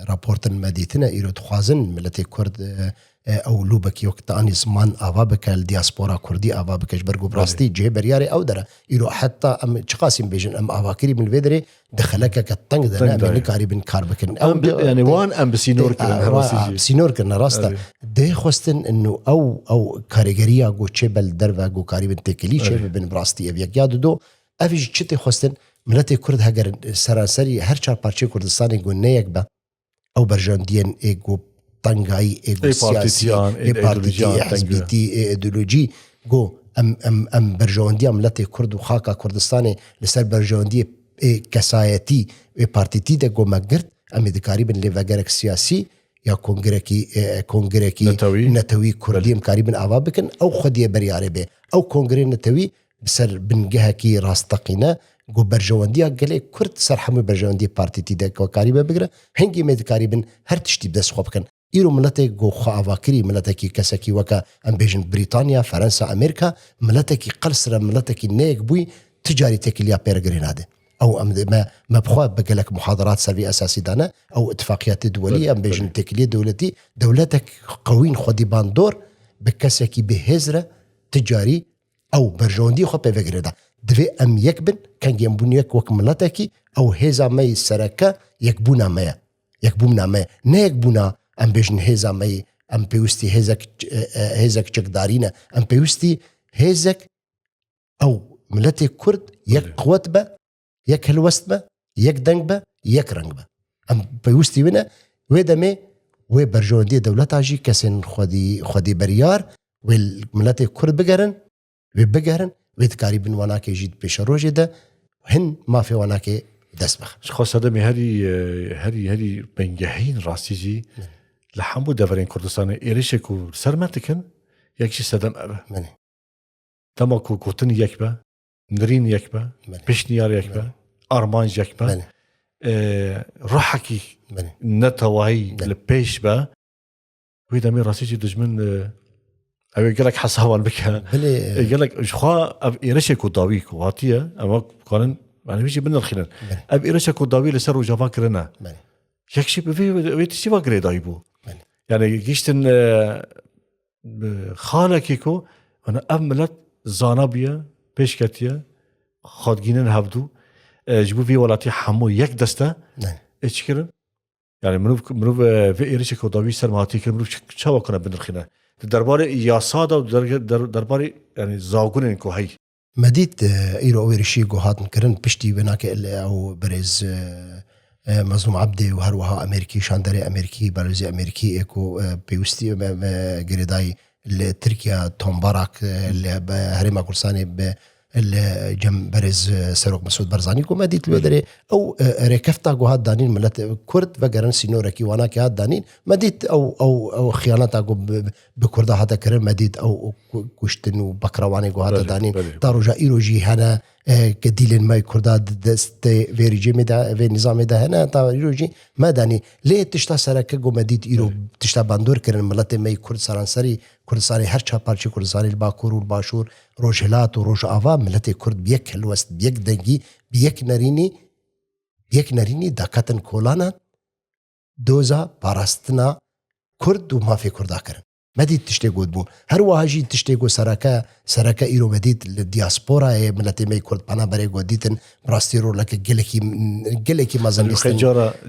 رابورتن مديتنا إيرو تخازن ملتي كرد أو لوبكي وقت أني زمان أبابك الدياسبورا كردي أبابك جبرجو براستي جه برياري أو درا إيرو حتى أم تقاسم بيجن أم أباكري من الفيدري دخلك كتنج ده من كاري بن كاربكن أو يعني وان أم بسينور كنا سينور كنا راستا ده خستن إنه أو كاريجريا جو تشبل دربا جو كاري بن تكلي شبل بن براستي أبيك يادو دو أفيج شتى خستن ملتي كرد هجر سراسري هر شار بارشة كردستاني جو نيك با أو برجاندين إيجو تنگای ایگو سیاسی پارتی حزبیتی ایدئولوژی گو ام برجواندی ملت کرد و خاک کردستان لسر برجواندی کسایتی پارتی ده گو مگرد ئەمێ دکاری بن لێڤەگەرێک سیاسی یا کۆنگرێکی نەتەوی کوردی ئەمکاری بن ئاوا بکەن ئەو خودیە بەریارێ بێ ئەو کۆنگرێ نەتەوی بسەر بنگەهەکی ڕاستەقینە گۆ بەرژەوەندیە گەلێ کورد سەر هەمووی بەرژەوەندی پارتیتی دەکاری بە بگرە هەنگی مێدکاری بن هەر تشتی دەستخۆ بکەن ئیرۆ ملەتێک گۆخوا ئاواکری ملەتێکی کەسێکی وەکە ئەم بێژن بریتانیا فەرەنسا ئەمریکا ملەتێکی قەرسرە ملەتێکی نەیەک بووی تجاری تێکلیا پێرەگرێنادێ ئەو ئەم ما بخوا بەگەلک محاضرات سەروی ئەساسی دانە ئەو اتفاقیاتی دووەلی ئەم بێژن تێکلی دەوڵەتی دەوڵەتێک قەوین خودی باندۆر بە کەسێکی بەهێزرە تجاری ئەو بەرژەوەندی خۆ پێوەگرێدا دوێ ئەم یەک بن کەنگێم بوونیەک وەک ملەتێکی ئەو هێزامەی سەرەکە یەکبوونامەیە یەکبوونامەیە نەیەک بوونا ئەم بێژن هێزامەی ئەم پێویستی هێزێک چەکدارینە ئەم پێویستی هێزێک ئەو ملەتێک کورد یەک قوت بە یەک هەلوەست بە یەک دەنگ بە یەک ڕنگ بە ئەم پێویستی منە وێ دەمێ وێ بەرژەوەندی دەوڵەتاژی کەسێن خودی بەریار وێ ملەتێک کورد بگەرن وێ بگەرن وێ تکاری بنواناکێژیت پێشە ڕۆژێدا هەن مافێواناکێ دەست بخ خۆسەدەمی هەری بەنگەهین ڕاستیجی لە هەموو دەڤەرێن کوردستانی ئێرشێک و سەرمەتەکەن یەکشی سەدەم ئەبە تەماکو گوتنی یەک بە نرین یەک بە پێشنیار یەک بە ئارمانج یەک بە ڕەحەکی نەتەوایی لە پێش بە وی دەمێ ڕاستیجی دژمن ئەوێ گەلک حەساوان بکە گەلک خوا ئەv ئێرشێک و داوی هاتیە ئەمە بکارن معنویجی بنرخێنن ئەv ئێرشێک و داوی لەسەر ڕۆژاوا کردنە یەکشی بێ تشتیوا گرێدایی بوو یعنی گیشتن خانێکێکۆ ئەم ملەت زانا بیە پێشکەتیە خادگینن هەبدوو ji bo vê welatî hemû yek deste çikirin yani mirov vê êrişê ku dawî ser hatî kirin mirov çawa kune binirxîne di derbarê yasa da derbarê yani zagunên ku hey مدید ئیرۆ ئێرشی گۆ هاتن کردن پشتی بناکە ئەو بەرێز مەزلوم عەبدێ و هەروەها ئەمریکی شاندەرێ ئەمریکی بەرزی ئەمریکی ئێکۆ پێویستی گرێدای لە ترکیا تۆمبارک لە هەرێما کوردستانی جەم بەرز سەرۆک مەسعود بەرزانی کو مەدید لێ دەرێ ئەو ڕێکەفتا گۆ هات دانین ملەت کورد بەگەرن سینۆرەکی واناکی هات دانین مەدید ئەو خیانەتا گۆ بە کووردا هاتەکردن مەدید ئەو کوشتن و بەکڕەوانێ گۆ هاتە دانین تا ڕۆژە ئیرۆژی هەنە کە دیلên me Kurda destê vêrîcê me de vê nizamê de hene ta îrojî me danî lê tişta sereke got me dît îro tişta bandor kirin miletê me Kurd saranserî Kurdistanê her çaparçî Kurdistanê li Bakur û Başûr Rojhilat û Rojava miletê Kurd bi yek helwest bi yek dengî bi yek nerînî daqetin kolanan doza parastina Kurd û mafê Kurda kirin مدید تشتی گود بو هر واجی تشتی گو سرکه ایرو مدید دیاسپورا ملت می کرد پنا برای گودیتن براستی رو لکه گلکی مازندستان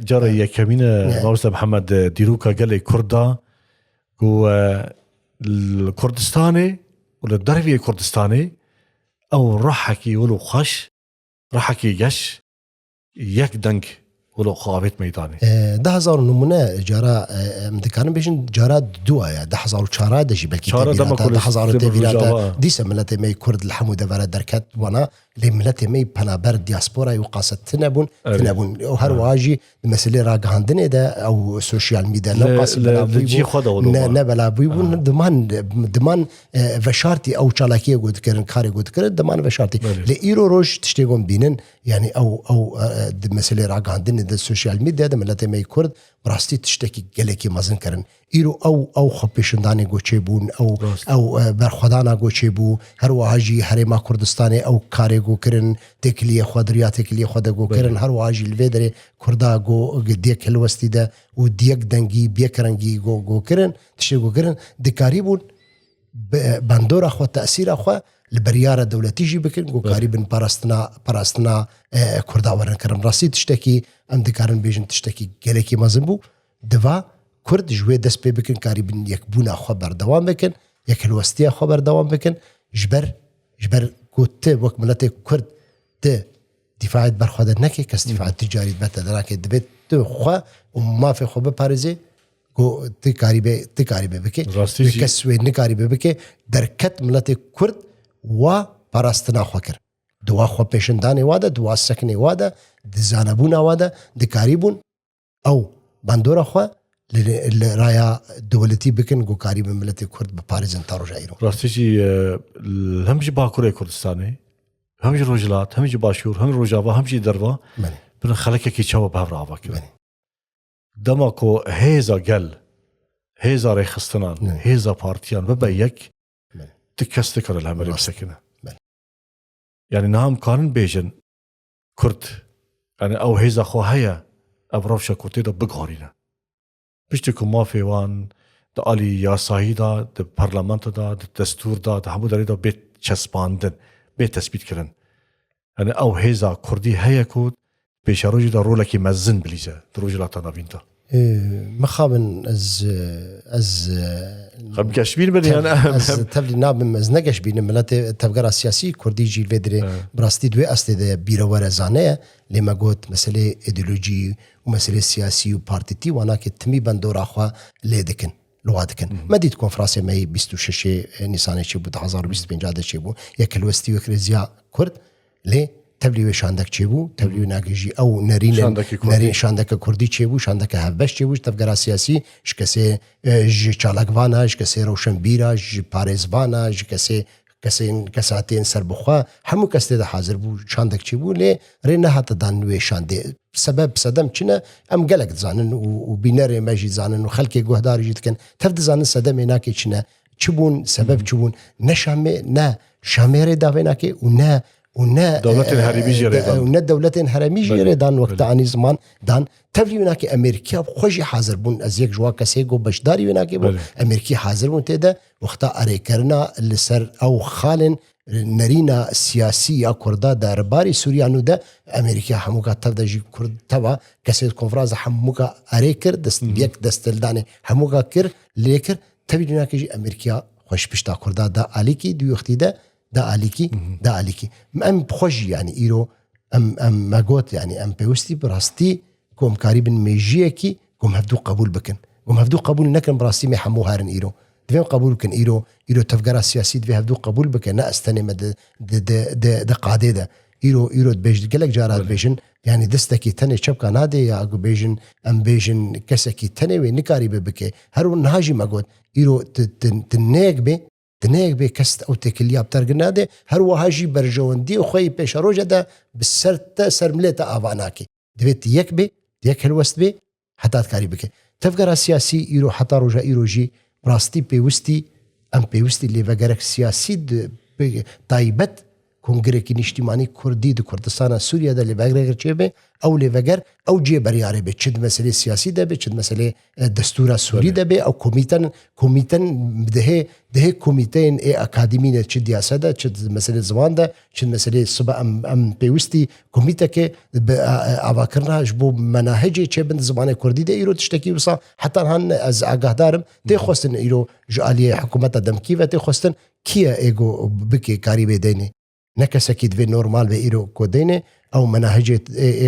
جارا یکمین موسى محمد دیروکا گلی کردا گو کردستانی ولا دربی کردستانی او راحکی ولو خش راحکی گش یک دنگ ولو خابت ميداني 10,000 نمونه جارا مدكان بيجن جارا دوايا 10,000 دجي بلكي 10,000 تبيرات دي سملت مي كرد الحمود فرا دركات وانا لملت مي بنابر دياسبورا يقاست تنبون وهر واجي المساله راغاندنه ده او سوشيال ميديا نقاس نبلا بيبون دمان وشارتي او چالاكيه گود كرن كاري گود كرن دمان وشارتي لايرو روج تشتيغون بينن يعني او المساله راغاندنه ده سوشيال ميديا ده ملت مي كرد براستی تشتکی گلکی مازن کردن ایرو او خپشندانی گوچه بون او برخدانا گوچه بو هر واجی هرما کردستانی او کاری گو کرن تکلیه خودریات تکلیه خود گو کرن هر واجی لودره کردا گو دیک هلوستی ده و دیک دنگی بیکرنگی گو کرن تشتی گو کرن دکاری بون بندور خو تاثیر خو لبریار دولتی جی بکن گو کاری بن پاراستنا کردا ورن کرن راستی تشتکی ام دکارن بیجن تشتکی گلکی مازن بو دوا کرد جوی دست پی بکن کاری بن یک بونا خبر دوام بکن یک الوستی خبر دوام بکن جبر گوته وقت ملت کرد ده دفاعت برخواد نکی کس دفاعت تجاری بته درکه دبت تو خو و ما فی خو بپارزی گو تکاری به بکه کس وی نکاری به بکه درکت ملت کرد و پاراستنا خو کر دوا خو پیشندانی واده دوا سکنی واده دزانبون واده دکاریبون او باندورا خو لرايا دولتي بكن جو كاري بملتي كرد بباريس انت رجع ايرو راستيجي همجي باكوري كردستاني همجي روجلات همجي باشور همجي روجافا همجي دروا بله بن خلكه كي تشوا بهفر عفاك بله دماكو هيزا قل هيزا ريخستنان هيزا بارتيان ببيك بله تكستكر الهمري بسكنه بله يعني نام كان بيجن كرد يعني او هيزا خو هيا ابروشا كوتي دا بغورينا بيشتكو ما في وان دا الي يا سايدا دا برلمانت دا دستور دا همو داري دا بيت چسباندن بيت تثبيت كرن يعني او هيزا كردي هيا كود بيشاروجي دا رولكي مزن بليزا دروجلاتا نافينتا مخابن از خب كشمير بني انا از تبلي ناب از نگش بين ملت تبقى سياسي كردي جيل فدري براستي دوي اصلي بيرو زانه لما قلت مساله ايديولوجي ومساله سياسي وبارتيتي وانا كتمي بندور اخوا ليدكن لوادكن ما ديت كونفرانس ماي 26 نيسان شبو 2025 شبو ياك الوستي وكريزيا كرد لي تبلي شاندك چيبو تبلي ناگيجي او نرين شاندك كردي چيبو شاندك هبش چيبو تبقى سياسي شكسي جي چالاگوانا شكسي روشنبيرا جي پاريزوانا جي كسي كساتين سربخوا همو كسته حاضر بو شاندك چيبو لي رينا حتى دانوي شاندي سبب صدم چنه ام گلك زانن وبينر ماجي زانن وخلكي گهدار جيتكن تفد زانن صدم هناك چنه چبون سبب چبون نشامه نه شامير داويناكي ونا دولة الهرمي جريدان ونا دولة الهرمي جريدان وقت عني زمان دان تبلي هناك أمريكا خوشي حاضر بون از یک جوا کسی گو بشداری هناك بون أمريكي حاضر بون تيدا وقتا أريكرنا لسر أو خالن نرينا سياسية كردا درباري سوريا نو ده أمريكا هموكا تبدا جي كرد تبا كسي كونفرانس هموكا أريكر دست بيك دستلداني هموكا كر ليكر تبلي هناك جي أمريكا خوش بشتا كردا دا عليكي دو يختي دا عليكي ام بخوجي يعني ايرو ام ما قلت يعني ام بيوستي براستي كوم قريب ميجيكي كوم هفدو قبول بكن كوم هفدو قبول نكن براستي مي حمو هارن ايرو دفهم قبول كن ايرو تفكر السياسي دفهم هفدو قبول بكن نا استني مد د قاعده ده ايرو بيج قالك جارات بيجن يعني دستكي تاني شبكه نادي يا اكو بيجن ام بيجن كسكي تاني نكاري بك هرو نهاجي ما قلت ايرو تنيك بي كست او تكليا بترقنا ده هرو هاجي برجون دي وخي بيش روجه ده بالسرت سرملتا افاناكي دبيت يك الوست بي حتى تكاري بك تفكر السياسي يرو حتى روجا يروجي براستي بيوستي اللي فقرك سياسي طيبت كونغريكي نشتماني كردي دو كردستان سوريا ده اللي فقرك چيبه او اللي فقر او جي برياري بي چد مسئله سياسي ده بي چد مسئله دستور سوري ده بي او كوميتن ده كوميتين اي اكاديمينه چد دياسه ده چد مسئله زمان ده چد مسئله صبح ام بيوستي كوميتكي اباكرنا جبو مناهجي چبند زمان كردي ده ايرو تشتكي وصا حتى هن از اگهدارم ده خوستن ايرو جاليه حكومت دمكي و ده خوستن كيا ايگو بكي كاري بديني نكسكيد في نورمال بإيرو كودينه أو مناهج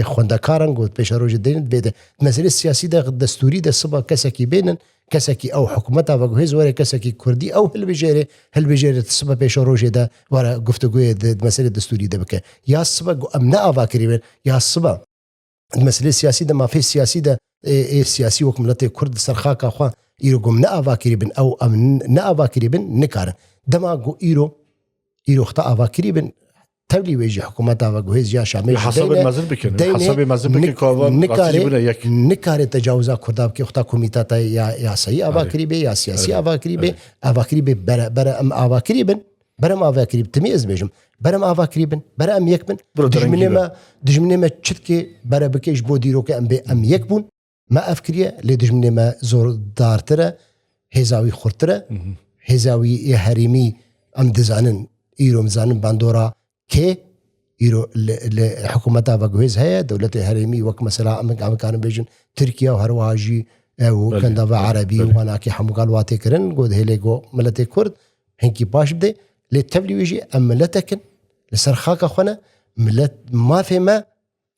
خوندكارن قلت بيش روج الدين بيد مسألة السياسية ده دستوري ده صبا كسكي بينن كسكي أو حكومتها وجهز ولا كسكي كردي أو هل بيجري صبا بيش روج ده ورا قفتقوي مسألة دستوري ده بك يا صبا أمنا أفاكرين يا صبا المسألة السياسية ده ما في السياسي ده سياسي وكملته كرد سرخاك أخوان إيرو قمنا أفاكرين أو أمنا أفاكرين نكار دما جو إيرو خطأ أفاكرين تبلي ويجي حكومتها وجهز يا شامل حسب المذهب كوان نكاري تجاوزا كرداب كي خطأ كوميتاتا يا سي أفاكرين يا سياسي أفاكرين برا أفاكرين برام أفاكرين تميز بيجم برام أفاكرين برام يكبن دجمني ما تشتكي برا بكيش بوديرو كأم يكبون ما أفكريه لدجمني ما زور دارتره هزاوي خرتره هزاوي هرمي أم دزانن إيرو مزانن باندورا كي إيرو لحكومتها وجهز هي دولة هرمي وك مثلا أم كانوا بيجن تركيا وهرواجي أو كندا عربي وانا كي حمقال واتكرن قد هيليجو ملتي كرد هنكي باش بدي لتبلي ويجي أم ملتكن لسرخاك أخونا ملت ما في ما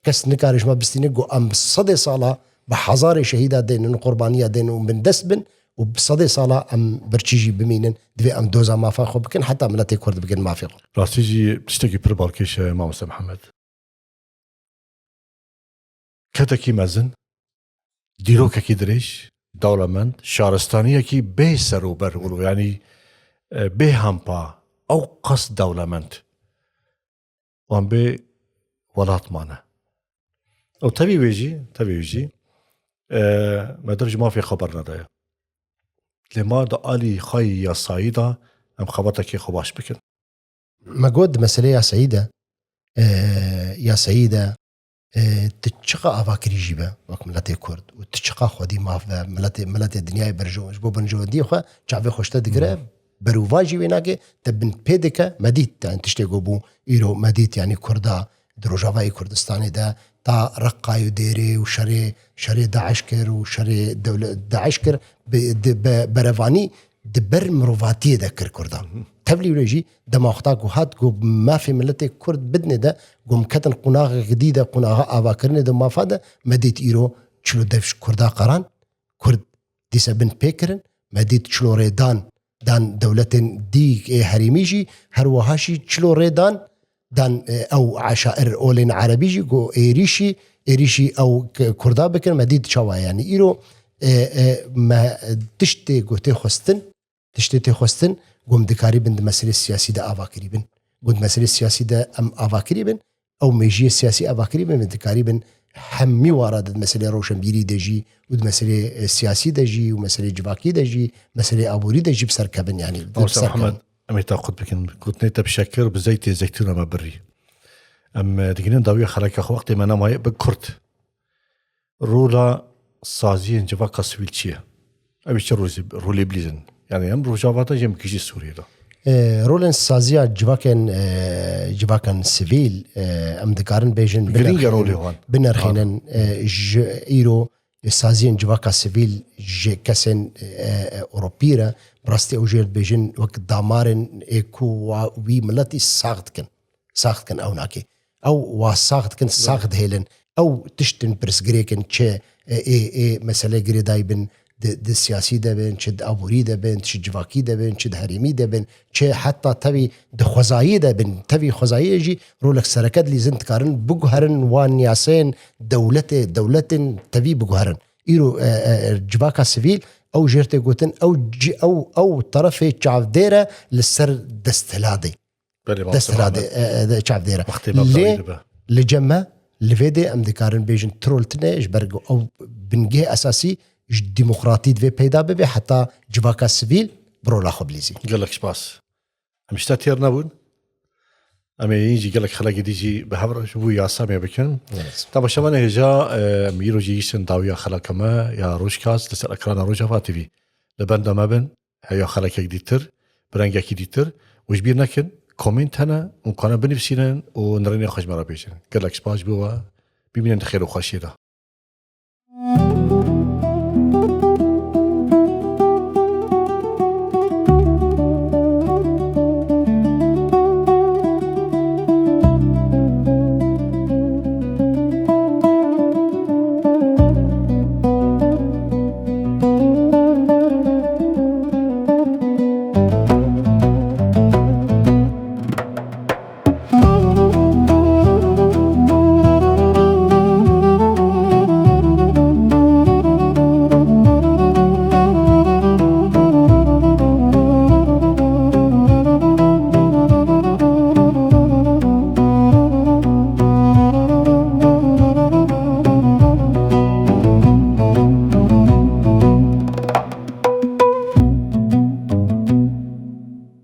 كس نكارش ما بستينيجو أم صدي صالة بحزار شهيدة دين قربانية دين ومن دسبن وبصدي صالة أم برتشيجي بمينن دفي أم دوزا ما فاخو بكن حتى ملتي كرد بكن ما فيقو راستيجي بتشتكي بربالكيش مع محمد كتكي مزن دیرۆکێکی درێژ دەوڵەمەند شارستانیەکی بێ سەر و بەر ینی بێ هەمپا ئەو قەس دەوڵەمەند وان بێ وڵاتمانە ئەو تەوی وێژی مەدرج مافی خەبەر نەدایە لێما دا ئالی خای یاساییدا ئەم خەبەتێکی خۆ باش بکەن مەگۆت مەسلەی یاساییدا تچقا ئاواکریژی بە وەک ملەتی کورد و تچقا خودی ماف بە ملەتی دنیای بەرژەوەش بۆ بنجەوەندی خۆ چاوێ خۆشتە دەگرە بەروواژی وێ ناکێ دە بن پێ دەکە مەدیت تشتێکۆ بوو ئیرۆ مەدیت ینی کووردا درۆژاوای کوردستانیدا تا ڕقای و دێرێ و شەرێ داعش کرد و شەرێ داعش کرد بەرەوانی دبەر مرۆڤاتیە دەکرد کوردان تەبلی ورێژی دەماختا و هات گو مافی ملەتێک کورد بدنێدا گوم کەتن قوناغێکی دیدە قوناغا ئاواکردنێدا مافادە مەدیت ئیرۆ چلو دەفش کووردا قەران کورد دیسە بن پێکردن مەدیت چلۆ ڕێدان دان دەولەتên دی هەریمیژی هەروەهاشی چلۆ ڕێدان دان ئەو عشائر ئۆلێن عەرەبیژی گۆ ئێریشی ئەو کووردا بکردن مەدیت چاوایانی ئیرۆ تشتێ گوتێ خستن گوم دکاری بن مەسلەی سیاسی دا ئاواکری بن گوت مەسلەی سیاسی دا ئەم ئاواکری بن ئەو مێژیە سیاسی ئاواکری بن دکاری بن هەممی وارە مەسلەی ڕۆشنبیری دەژی و مەسلەی سیاسی دەژی و مەسلەی جواکی دەژی مەسلەی ئابووری دەژی بسەرکەبن ینی محمد ئەمێ تا خود بکەن گوتنێتە بشەکر بزەیتێ زەیتونەمە بڕی ئەم دیگرن داویە خەڵکە خۆ وەختێ مەنامایە بە کورد ڕۆلا سازیên civaka sivîl çi ye? Ev çi rolê bilîzin? Yani em rojavata jem kijî Sûriyê rolên saziya civakan sivîl em dikarin bêjin binirxînin ji îro saziyên civaka sivîl ji kesên Ewropî re rastî ew jê bêjin wek damarên ku wî miletî sax dikin ew nakê ew wa sax dikin sax dihêlin ew tiştin pirsgirêkin çi mesele girêdayî bin di siyasî debin çi di aborî debin çi civakî debin çi di herêmî debin çi heta tevî di xwezayî debin tevî xwezayî jî rolek sereket lîzin dikarin biguherin wan yasayên dewletên tevî biguherin îro civaka sivîl ew jêr tê gotin ew terefê çavdêre li ser desthiladê çavdêre lê li cem li vê de em dikarin bêjin troltine ji ber ew bingehê esasî ji demokratî divê peyda bibe heta civaka sivîl bi rola xwe bilîzî gelek spas em îşta têr nebûn em ê jî gelek xelekî dî jî bi hev ji bû yasa me bikin ta başevan hêja em îro jî îşin dawiya xeleka me ya Rojkas li ser ekrana Rojava TV li benda me bin heya xelekek dîtir bi rengekî dîtir û ji bîr nekin komênt hene û kana binivîsînin û nirênê xwe ji me re bêjin gelek spas ji bo we bibînin di xêr û xweşiyê de